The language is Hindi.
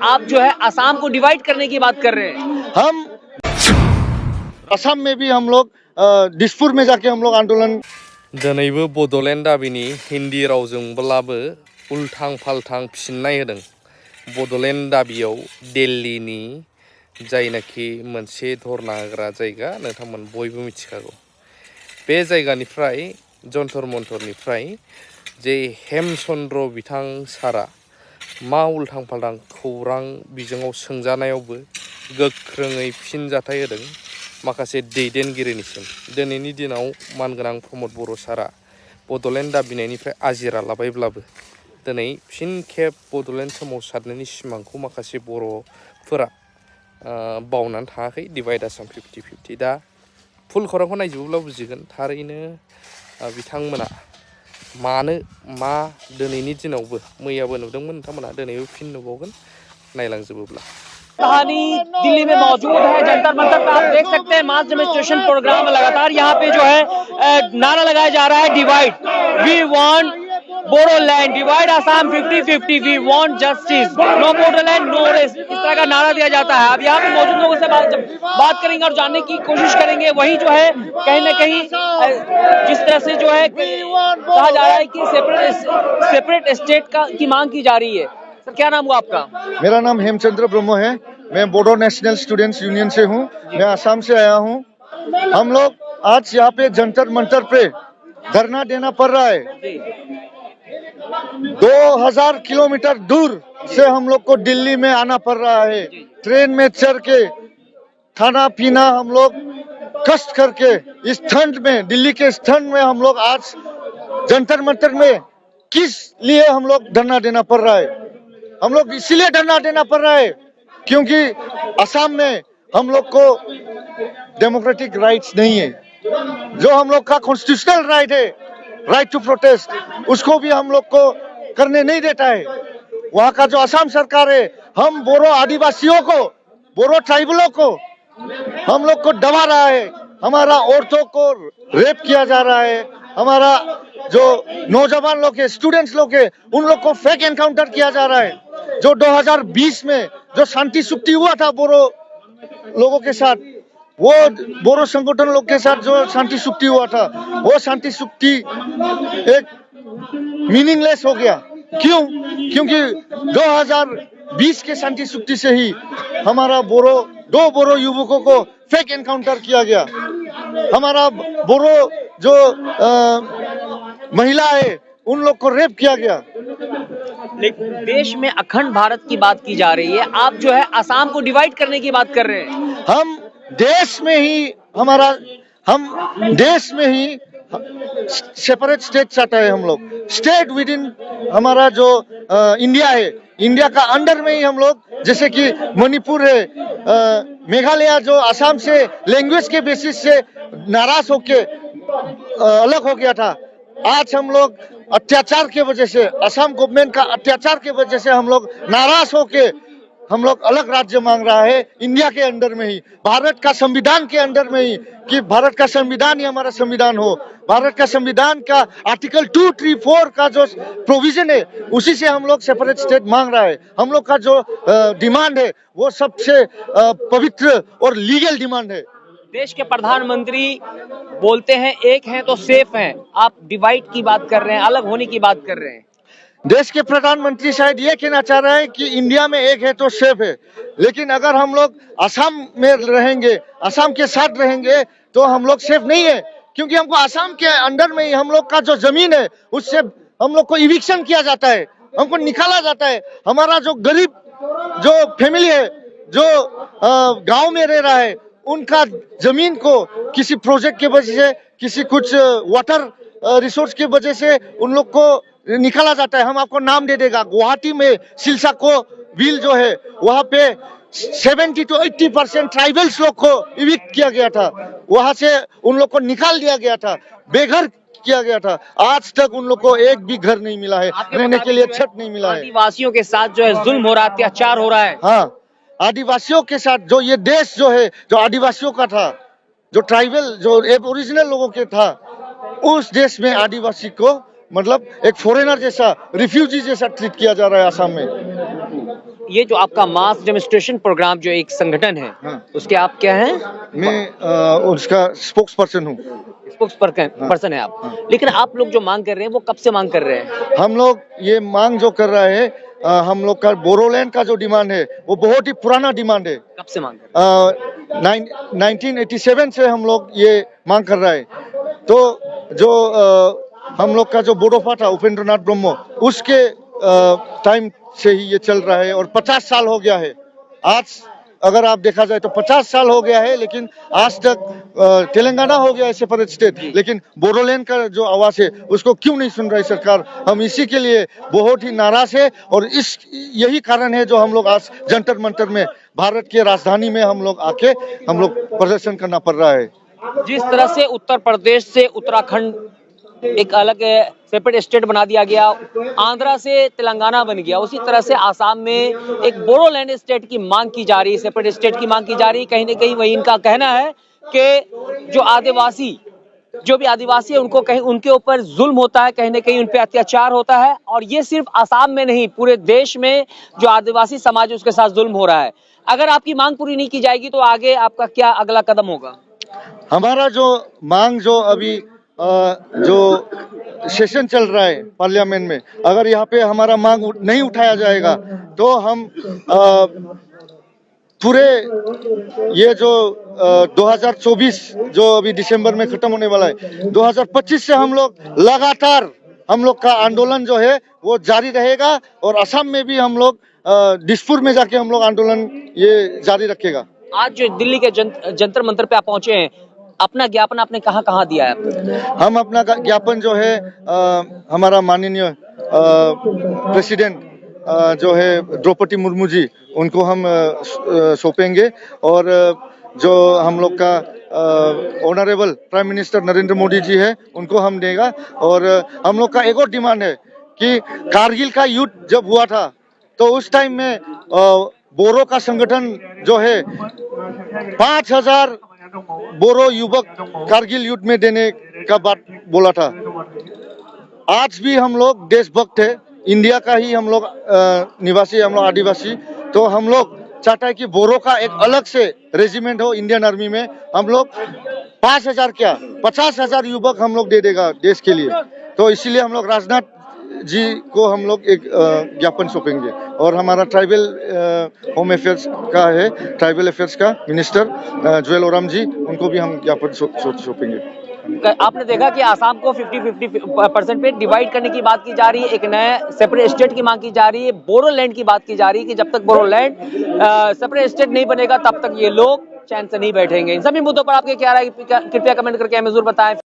आप जो है असम को डिवाइड करने की बात कर रहे हैं। हम असम में भी हम लोग दिसपुर में जाके हम लोग आंदोलन दिनैबो बड'लेण्ड दाबिनि हिन्दी रावजोंब्लाबो उल्थां फाल्थां फिननाय होदों। बड'लेण्ड दाबियाव दिल्लीनि जायनाखि मोनसे धरना होग्रा जायगा नोंथांमोन बयबो मिथिखागौ। बे जायगानिफ्राय जन्तर मन्तरनिफ्राय जे हेमचन्द्र बिथां सारा मा उल्थां फाल्थां खौरां बिजोङाव सोंजानायावबो गोख्रोङै फिनजाथाय होदों माखासे दैदेनगिरिनिसिम। दिनैनि दिनाव मानगोनां प्रमद बर' सारा बड'लेण्ड दाबिनायनिफ्राय आजिरा लाबायब्लाबो दिनै फिन खेब बड'लेण्ड सोमावसारनायनि सिमांखौ माखासे बर'फोरा बावनानै थाङाखै। डिभाइड आसाम 50-50 दा फुल खौरांखौ नायजोबोब्ला बुजिगोन थारैनो बिथांमोना मानो मा दिनैनि दिनावबो मैयाबो नुदोंमोन नोंथांमोना दिनैबो फिन नुबावगोन नायलांजोबोब्ला। कहानी दिल्ली में मौजूद है जंतर मंतर पे आप देख सकते हैं मास डेमोन्स्ट्रेशन प्रोग्राम लगातार यहाँ पे जो है नारा लगाया जा रहा है divide we want Bodoland divide Assam 50-50 we want justice no Bodoland no rest इस तरह का नारा दिया जाता है। अब यहाँ पे मौजूद लोगों से बात करेंगे और जानने की कोशिश करेंगे। वही जो है कहीं ना कहीं जिस तरह से जो है कहा जा रहा है कि सेपरेट स्टेट की मांग की जा रही है। सर क्या नाम हुआ आपका? मेरा नाम हेमचंद्र ब्रह्म है। मैं बोडो नेशनल स्टूडेंट्स यूनियन से हूँ। मैं असम से आया हूँ। हम लोग आज यहाँ पे जंतर मंतर पे धरना देना पड़ रहा है। 2000 किलोमीटर दूर से हम लोग को दिल्ली में आना पड़ रहा है। ट्रेन में चढ़ के खाना पीना हम लोग कष्ट करके इस ठंड में दिल्ली के इस ठंड में हम लोग आज जंतर मंतर में किस लिए हम लोग धरना देना पड़ रहा है। हम लोग इसीलिए धरना देना पड़ रहा है क्योंकि असम में हम लोग को डेमोक्रेटिक राइट्स नहीं है। जो हम लोग का कॉन्स्टिट्यूशनल राइट है, राइट टू प्रोटेस्ट, उसको भी हम लोग को करने नहीं देता है। वहाँ का जो असम सरकार है, हम बोरो आदिवासियों को, बोरो ट्राइबलों को हम लोग को दबा रहा है। हमारा औरतों को रेप किया जा रहा है। हमारा जो नौजवान लोग है, स्टूडेंट्स लोग है, उन लोग को फेक एनकाउंटर किया जा रहा है। जो 2020 में जो शांति चुक्ति हुआ था बोरो लोगों के साथ, वो बोरो संगठन लोग के साथ जो शांति चुक्ति हुआ था, वो शांति चुक्ति एक मीनिंगलेस हो गया। क्यों? क्योंकि 2020 के शांति चुक्ति से ही हमारा दो बोरो युवकों को फेक एनकाउंटर किया गया। हमारा बोरो जो महिला है, उन लोग को रेप किया गया। लेकिन देश में अखंड भारत की बात की जा रही है, आप जो है असम को डिवाइड करने की बात कर रहे हैं। हम देश में ही सेपरेट स्टेट चाहता है। हम लोग स्टेट विद इन हमारा जो इंडिया है, इंडिया का अंडर में ही हम लोग, जैसे कि मणिपुर है, मेघालय जो असम से लैंग्वेज के बेसिस से नाराज होके अलग हो गया था, आज हम लोग अत्याचार के वजह से, असम गवर्नमेंट का अत्याचार के वजह से हम लोग नाराज होके हम लोग अलग राज्य मांग रहा है। इंडिया के अंदर में ही, भारत का संविधान के अंदर में ही, कि भारत का संविधान ही हमारा संविधान हो। भारत का संविधान का आर्टिकल 2, 3, 4 का जो प्रोविजन है, उसी से हम लोग सेपरेट स्टेट मांग रहा है। हम लोग का जो डिमांड है वो सबसे पवित्र और लीगल डिमांड है। देश के प्रधानमंत्री बोलते हैं एक हैं तो सेफ हैं, आप डिवाइड की बात कर रहे हैं, अलग होने की बात कर रहे हैं। देश के प्रधानमंत्री शायद ये कहना चाह रहे हैं कि इंडिया में एक है तो सेफ है, लेकिन अगर हम लोग असम में रहेंगे, असम के साथ रहेंगे, तो हम लोग सेफ नहीं है। क्योंकि हमको असम के अंडर में ही हम लोग का जो जमीन है, उससे हम लोग को इविक्शन किया जाता है, हमको निकाला जाता है। हमारा जो गरीब जो फैमिली है, जो गांव में रह रहा है, उनका जमीन को किसी प्रोजेक्ट के वजह से, किसी कुछ वाटर रिसोर्स की वजह से उन लोग को निकाला जाता है। हम आपको नाम दे देगा, गुवाहाटी में सिलसाको बिल जो है, वहाँ पे 70 to 80% ट्राइबल्स लोग को इविक्ट किया गया था। वहाँ से उन लोग को निकाल दिया गया था, बेघर किया गया था। आज तक उन लोग को एक भी घर नहीं मिला है, रहने के लिए छत नहीं मिला है। आदिवासियों के साथ जो है जुल्म हो रहा है, अत्याचार हो रहा है। हाँ, आदिवासियों के साथ जो ये देश जो है, जो आदिवासियों का था, जो ट्राइबल, जो ओरिजिनल लोगों के था, उस देश में आदिवासी को मतलब एक फॉरेनर जैसा, रिफ्यूजी जैसा ट्रीट किया जा रहा है असम में। ये जो आपका मास डेमोन्स्ट्रेशन प्रोग्राम जो एक संगठन है, हाँ। उसके आप क्या हैं? मैं उसका स्पोक्स पर्सन हूँ। स्पोक्स पर्सन है आप। हाँ। लेकिन आप लोग जो मांग कर रहे हैं वो कब से मांग कर रहे हैं? हम लोग ये मांग जो कर रहे हैं, हम लोग का बोरोलैंड का जो डिमांड है वो बहुत ही पुराना डिमांड है। कब से मांग कर रहे हैं? 1987 से हम लोग ये मांग कर रहे हैं। तो जो हम लोग का जो बोडोफा था उपेंद्र नाथ ब्रह्मो, उसके टाइम से ही ये चल रहा है और 50 साल हो गया है। आज अगर आप देखा जाए तो 50 साल हो गया है, लेकिन आज तक तेलंगाना हो गया है सेपरेट स्टेट, लेकिन बोडोलैंड का जो आवाज है उसको क्यों नहीं सुन रही सरकार? हम इसी के लिए बहुत ही नाराज है और यही कारण है जो हम लोग आज जंतर मंतर में, भारत के राजधानी में हम लोग आके हम लोग प्रदर्शन करना पड़ रहा है। जिस तरह से उत्तर प्रदेश से उत्तराखंड एक अलग सेपरेट स्टेट बना दिया गया, आंध्रा से तेलंगाना बन गया, उसी तरह से आसाम में एक बोडोलैंड स्टेट की मांग की जा रही है, सेपरेट स्टेट की मांग की जा रही है। कहीं ना कहीं वही इनका कहना है कि जो भी आदिवासी है उनको कहीं उनके ऊपर जुल्म होता है, कहीं ना कहीं उन पे अत्याचार होता है, और ये सिर्फ आसाम में नहीं पूरे देश में जो आदिवासी समाज है उसके साथ जुल्म हो रहा है। अगर आपकी मांग पूरी नहीं की जाएगी तो आगे आपका क्या अगला कदम होगा? हमारा जो मांग जो अभी जो सेशन चल रहा है पार्लियामेंट में, अगर यहाँ पे हमारा मांग नहीं उठाया जाएगा तो हम पूरे ये जो 2024 जो अभी दिसंबर में खत्म होने वाला है, 2025 से हम लोग लगातार हम लोग का आंदोलन जो है वो जारी रहेगा और असम में भी हम लोग दिसपुर में जाके हम लोग आंदोलन ये जारी रखेगा। आज जो दिल्ली के जंतर मंतर पे आप पहुंचे हैं, अपना ज्ञापन आपने कहाँ दिया है? हम अपना ज्ञापन जो है हमारा माननीय प्रेसिडेंट जो है द्रौपदी मुर्मू जी, उनको हम सौंपेंगे, और जो हम लोग का honourable prime minister Narendra Modi ji है उनको हम देगा। और हम लोग का एक और डिमांड है कि कारगिल का युद्ध जब हुआ था तो उस टाइम में बोरो का संगठन जो है 5000 बोरो युवक कारगिल युद्ध में देने का बात बोला था। आज भी हम लोग देशभक्त है, इंडिया का ही हम लोग निवासी, हम लोग आदिवासी, तो हम लोग चाहता है कि बोरो का एक अलग से रेजिमेंट हो इंडियन आर्मी में। हम लोग 5000 क्या 50,000 युवक हम लोग दे देगा देश के लिए। तो इसीलिए हम लोग राजनाथ जी को हम लोग एक ज्ञापन सौंपेंगे, और हमारा ट्राइबल होम अफेयर्स का है, ट्राइबल अफेयर्स का मिनिस्टर जुएल ओराम जी, उनको भी हम ज्ञापन सौंपेंगे। आपने देखा कि आसाम को 50-50% पे डिवाइड करने की बात की जा रही है, एक नया सेपरेट स्टेट की मांग की जा रही है, बोडोलैंड की बात की जा रही है कि जब तक बोडोलैंड सेपरेट स्टेट नहीं बनेगा तब तक ये लोग चैन से नहीं बैठेंगे। इन सभी मुद्दों पर आपके क्या राय, कृपया कमेंट करके हमें जरूर बताएं।